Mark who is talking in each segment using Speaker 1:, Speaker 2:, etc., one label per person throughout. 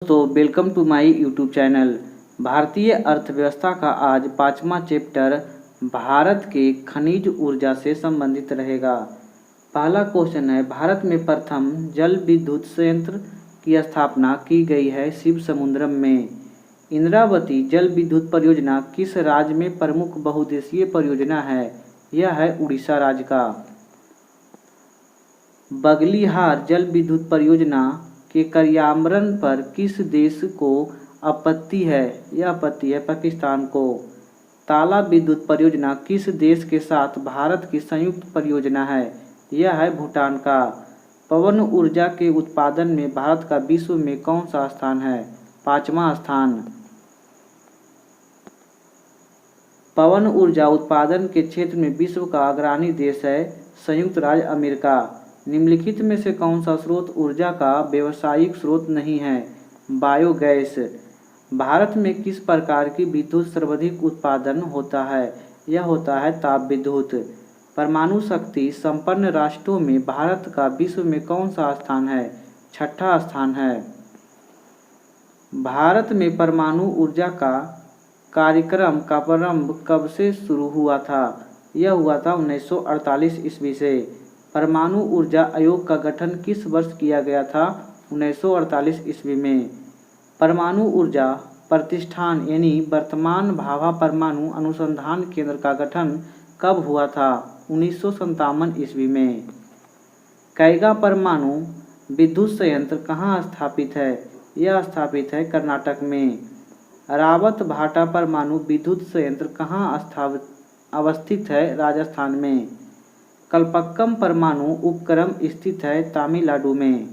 Speaker 1: तो welcome to my YouTube channel. भारतीय अर्थव्यवस्था का आज 5वां चैप्टर भारत के खनिज ऊर्जा से संबंधित रहेगा। पहला क्वेश्चन है, भारत में प्रथम जल विद्युत संयंत्र की स्थापना की गई है शिव समुद्रम में। इंद्रावती जल विद्युत परियोजना किस राज्य में प्रमुख बहुउद्देशीय परियोजना है? यह है उड़ीसा राज्य का। बगलिहार जल विद्युत परियोजना के कार्यान्वयन पर किस देश को आपत्ति है? यह आपत्ति है पाकिस्तान को। ताला विद्युत परियोजना किस देश के साथ भारत की संयुक्त परियोजना है? यह है भूटान का। पवन ऊर्जा के उत्पादन में भारत का विश्व में कौन सा स्थान है? 5वां स्थान। पवन ऊर्जा उत्पादन के क्षेत्र में विश्व का अग्रणी देश है संयुक्त राज्य अमेरिका। निम्नलिखित में से कौन सा स्रोत ऊर्जा का व्यावसायिक स्रोत नहीं है? बायोगैस। भारत में किस प्रकार की विद्युत सर्वाधिक उत्पादन होता है? यह होता है ताप विद्युत। परमाणु शक्ति संपन्न राष्ट्रों में भारत का विश्व में कौन सा स्थान है? 6ठा स्थान है। भारत में परमाणु ऊर्जा का कार्यक्रम का प्रारंभ कब से शुरू हुआ था? यह हुआ था 1948 ईस्वी से। परमाणु ऊर्जा आयोग का गठन किस वर्ष किया गया था? 1948 ईस्वी में। परमाणु ऊर्जा प्रतिष्ठान यानी वर्तमान भाभा परमाणु अनुसंधान केंद्र का गठन कब हुआ था? 1957 ईस्वी में। कैगा परमाणु विद्युत संयंत्र कहाँ स्थापित है? यह स्थापित है कर्नाटक में। रावत भाटा परमाणु विद्युत संयंत्र कहाँ अवस्थित है? राजस्थान में। कल्पक्कम परमाणु उपक्रम स्थित है तमिलनाडु में।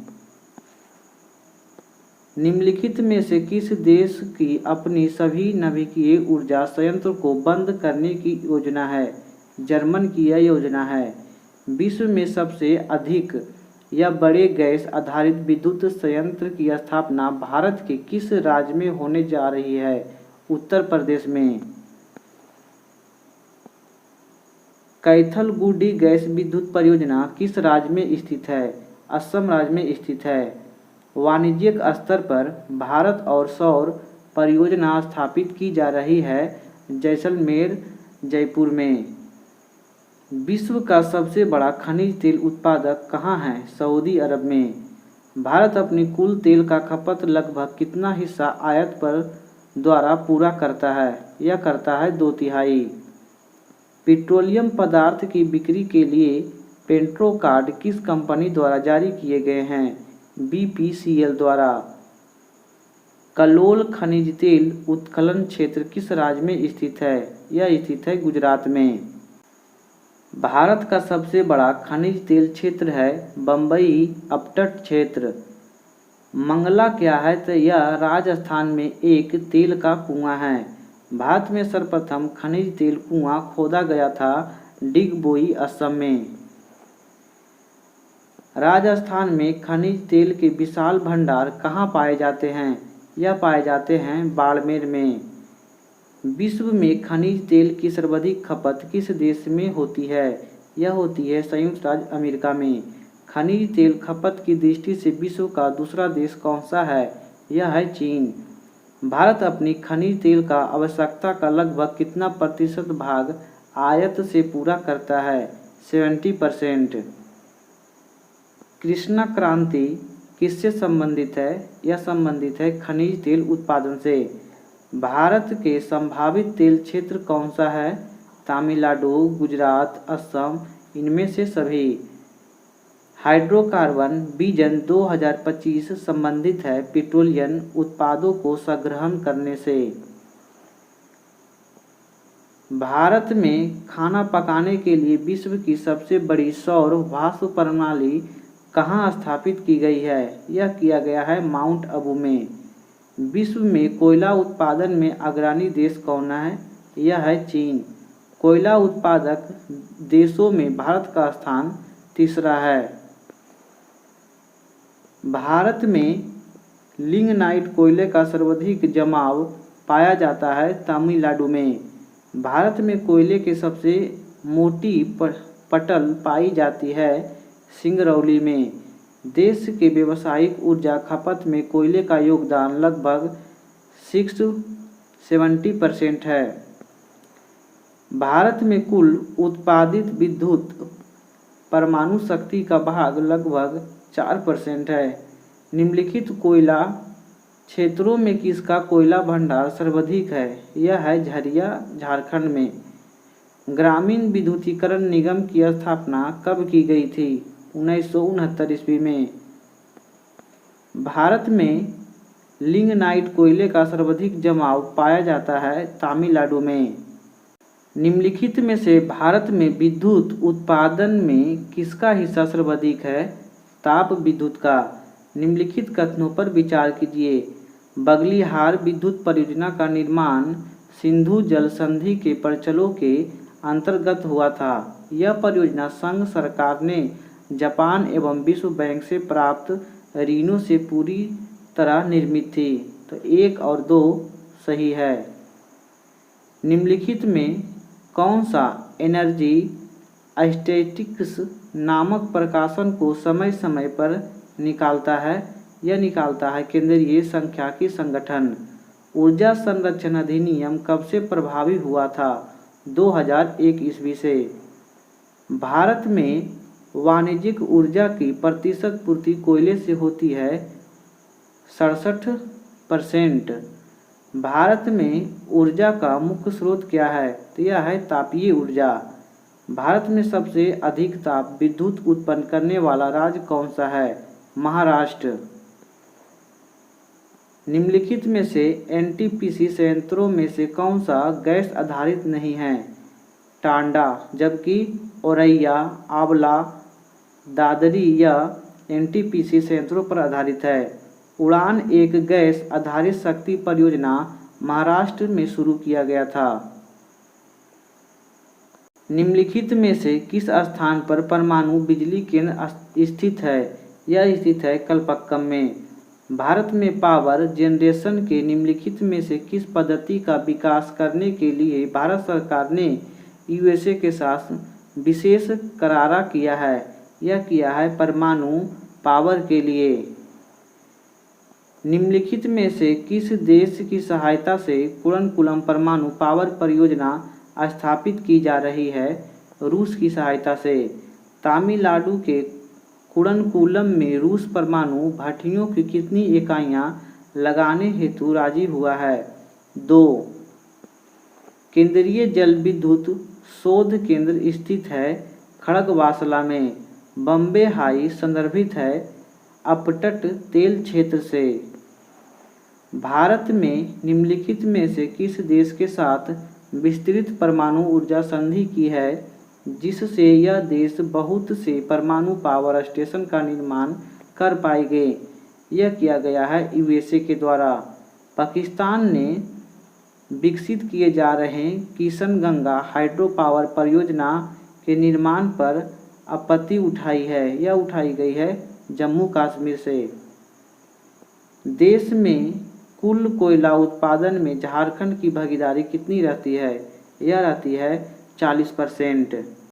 Speaker 1: निम्नलिखित में से किस देश की अपनी सभी नवीकरणीय ऊर्जा संयंत्र को बंद करने की योजना है? जर्मन की यह योजना है। विश्व में सबसे अधिक या बड़े गैस आधारित विद्युत संयंत्र की स्थापना भारत के किस राज्य में होने जा रही है? उत्तर प्रदेश में। कैथलगुडी गैस विद्युत परियोजना किस राज्य में स्थित है? असम राज्य में स्थित है। वाणिज्यिक स्तर पर भारत और सौर परियोजना स्थापित की जा रही है जैसलमेर जयपुर में। विश्व का सबसे बड़ा खनिज तेल उत्पादक कहाँ है? सऊदी अरब में। भारत अपनी कुल तेल का खपत लगभग कितना हिस्सा आयात पर द्वारा पूरा करता है? यह करता है 2/3। पेट्रोलियम पदार्थ की बिक्री के लिए पेट्रो कार्ड किस कंपनी द्वारा जारी किए गए हैं? BPCL द्वारा। कलोल खनिज तेल उत्खनन क्षेत्र किस राज्य में स्थित है? यह स्थित है गुजरात में। भारत का सबसे बड़ा खनिज तेल क्षेत्र है बम्बई अपतट क्षेत्र। मंगला क्या है? तो यह राजस्थान में एक तेल का कुआं है। भारत में सर्वप्रथम खनिज तेल कुआं खोदा गया था डिगबोई असम में। राजस्थान में खनिज तेल के विशाल भंडार कहाँ पाए जाते हैं? यह पाए जाते हैं बाड़मेर में। विश्व में खनिज तेल की सर्वाधिक खपत किस देश में होती है? यह होती है संयुक्त राज्य अमेरिका में। खनिज तेल खपत की दृष्टि से विश्व का दूसरा देश कौन सा है? यह है चीन। भारत अपनी खनिज तेल का आवश्यकता का लगभग कितना प्रतिशत भाग आयात से पूरा करता है? 70%। कृष्णा क्रांति किससे संबंधित है? यह संबंधित है खनिज तेल उत्पादन से। भारत के संभावित तेल क्षेत्र कौन सा है? तमिलनाडु, गुजरात, असम, इनमें से सभी। हाइड्रोकार्बन विजन 2025 संबंधित है पेट्रोलियम उत्पादों को संग्रहण करने से। भारत में खाना पकाने के लिए विश्व की सबसे बड़ी सौर वाष्प प्रणाली कहाँ स्थापित की गई है? यह किया गया है माउंट आबू में। विश्व में कोयला उत्पादन में अग्रणी देश कौन है? यह है चीन। कोयला उत्पादक देशों में भारत का स्थान तीसरा है। भारत में लिग्नाइट कोयले का सर्वाधिक जमाव पाया जाता है तमिलनाडु में। भारत में कोयले की सबसे मोटी पटल पाई जाती है सिंगरौली में। देश के व्यावसायिक ऊर्जा खपत में कोयले का योगदान लगभग 70% है। भारत में कुल उत्पादित विद्युत परमाणु शक्ति का भाग लगभग 4% है। निम्नलिखित कोयला क्षेत्रों में किसका कोयला भंडार सर्वाधिक है? यह है झरिया, झारखंड में। ग्रामीण विद्युतीकरण निगम की स्थापना कब की गई थी? 1969 ईस्वी में। भारत में लिग्नाइट कोयले का सर्वाधिक जमाव पाया जाता है तमिलनाडु में। निम्नलिखित में से भारत में विद्युत उत्पादन में किसका हिस्सा सर्वाधिक है? ताप विद्युत का। निम्नलिखित कथनों पर विचार कीजिए। बगलिहार विद्युत परियोजना का निर्माण सिंधु जल संधि के प्रचलों के अंतर्गत हुआ था। यह परियोजना संघ सरकार ने जापान एवं विश्व बैंक से प्राप्त ऋणों से पूरी तरह निर्मित थी। तो 1 और 2 सही है। निम्नलिखित में कौन सा एनर्जी स्टैटिस्टिक्स नामक प्रकाशन को समय समय पर निकालता है? यह निकालता है केंद्रीय सांख्यिकी संगठन। ऊर्जा संरक्षण अधिनियम कब से प्रभावी हुआ था? 2001 ईस्वी से। भारत में वाणिज्यिक ऊर्जा की प्रतिशत पूर्ति कोयले से होती है 67%। भारत में ऊर्जा का मुख्य स्रोत क्या है? तो यह है तापीय ऊर्जा। भारत में सबसे अधिक ताप विद्युत उत्पन्न करने वाला राज्य कौन सा है? महाराष्ट्र। निम्नलिखित में से एनटीपीसी संयंत्रों में से कौन सा गैस आधारित नहीं है? टांडा, जबकि औरैया, आंवला, दादरी या एनटीपीसी संयंत्रों पर आधारित है। उड़ान एक गैस आधारित शक्ति परियोजना महाराष्ट्र में शुरू किया गया था। निम्नलिखित में से किस स्थान पर परमाणु बिजली केंद्र स्थित है? यह स्थित है कलपक्कम में। भारत में पावर जनरेशन के निम्नलिखित में से किस पद्धति का विकास करने के लिए भारत सरकार ने यूएसए के साथ विशेष करार किया है? यह किया है परमाणु पावर के लिए। निम्नलिखित में से किस देश की सहायता से कुर्नकुलम परमाणु पावर परियोजना स्थापित की जा रही है? रूस की सहायता से। तमिलनाडु के कुर्नकुलम में रूस परमाणु भट्टियों की कितनी इकाइयां लगाने हेतु राजी हुआ है? 2। केंद्रीय जल विद्युत शोध केंद्र स्थित है खड़गवासला में। बम्बे हाई संदर्भित है अपतट तेल क्षेत्र से। भारत में निम्नलिखित में से किस देश के साथ विस्तृत परमाणु ऊर्जा संधि की है जिससे यह देश बहुत से परमाणु पावर स्टेशन का निर्माण कर पाएंगे? यह किया गया है यूएसए के द्वारा। पाकिस्तान ने विकसित किए जा रहे किशनगंगा हाइड्रो पावर परियोजना के निर्माण पर आपत्ति उठाई है। यह उठाई गई है जम्मू कश्मीर से। देश में कुल कोयला उत्पादन में झारखंड की भागीदारी कितनी रहती है? यह रहती है 40%।